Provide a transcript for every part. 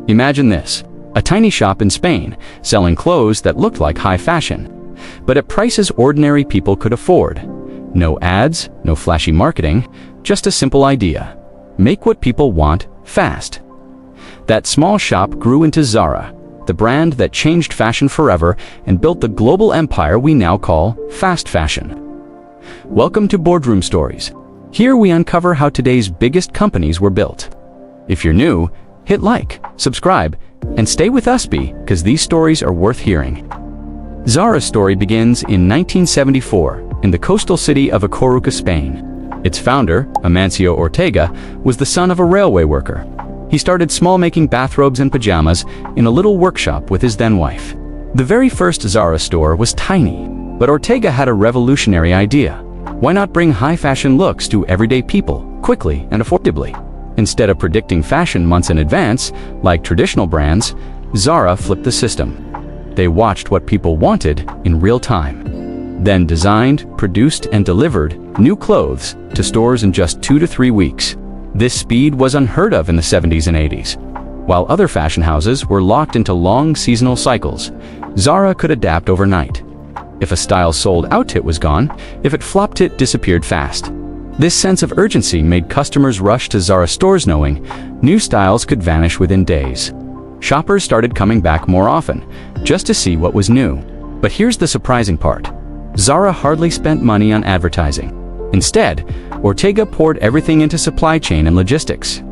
Imagine this: a tiny shop in Spain selling clothes that looked like high fashion, but at prices ordinary people could afford. No ads, no flashy marketing, just a simple idea: make what people want fast. That small shop grew into Zara, the brand that changed fashion forever and built the global empire we now call fast fashion. Welcome to Boardroom Stories. Here we uncover how today's biggest companies were built. If you're new, hit like, subscribe, and stay with us because these stories are worth hearing. Zara's story begins in 1974 in the coastal city of A Coruña, Spain. Its founder, Amancio Ortega, was the son of a railway worker. He started small, making bathrobes and pajamas in a little workshop with his then-wife. The very first Zara store was tiny, but Ortega had a revolutionary idea. Why not bring high-fashion looks to everyday people, quickly and affordably? Instead of predicting fashion months in advance, like traditional brands, Zara flipped the system. They watched what people wanted in real time, then designed, produced, and delivered new clothes to stores in just 2 to 3 weeks. This speed was unheard of in the 70s and 80s. While other fashion houses were locked into long seasonal cycles, Zara could adapt overnight. If a style sold out, it was gone. If it flopped, it disappeared fast. This sense of urgency made customers rush to Zara stores knowing new styles could vanish within days. Shoppers started coming back more often, just to see what was new. But here's the surprising part: Zara hardly spent money on advertising. Instead, Ortega poured everything into supply chain and logistics.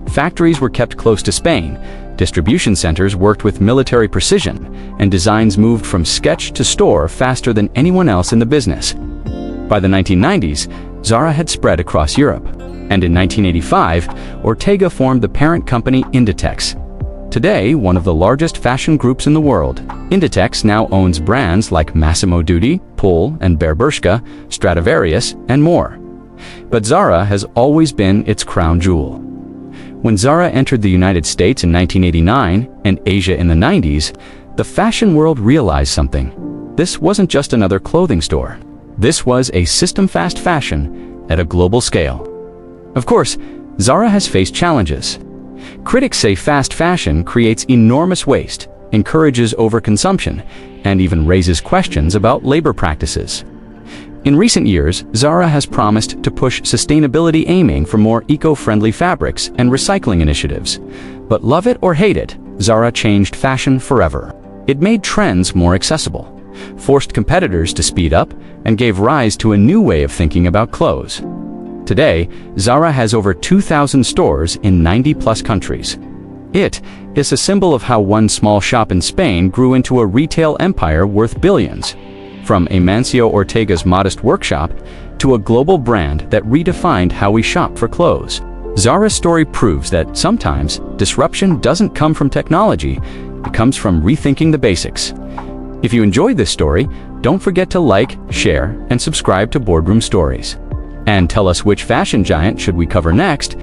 Factories were kept close to Spain, distribution centers worked with military precision, and designs moved from sketch to store faster than anyone else in the business. By the 1990s, Zara had spread across Europe, and in 1985, Ortega formed the parent company Inditex. Today, one of the largest fashion groups in the world, Inditex now owns brands like Massimo Dutti, Pull and Bershka, Stradivarius, and more. But Zara has always been its crown jewel. When Zara entered the United States in 1989 and Asia in the 90s, the fashion world realized something. This wasn't just another clothing store. This was a system: fast fashion at a global scale. Of course, Zara has faced challenges. Critics say fast fashion creates enormous waste, encourages overconsumption, and even raises questions about labor practices. In recent years, Zara has promised to push sustainability, aiming for more eco-friendly fabrics and recycling initiatives. But love it or hate it, Zara changed fashion forever. It made trends more accessible, forced competitors to speed up, and gave rise to a new way of thinking about clothes. Today, Zara has over 2,000 stores in 90-plus countries. It is a symbol of how one small shop in Spain grew into a retail empire worth billions. From Amancio Ortega's modest workshop to a global brand that redefined how we shop for clothes. Zara's story proves that sometimes disruption doesn't come from technology, it comes from rethinking the basics. If you enjoyed this story, don't forget to like, share, and subscribe to Boardroom Stories. And tell us which fashion giant should we cover next.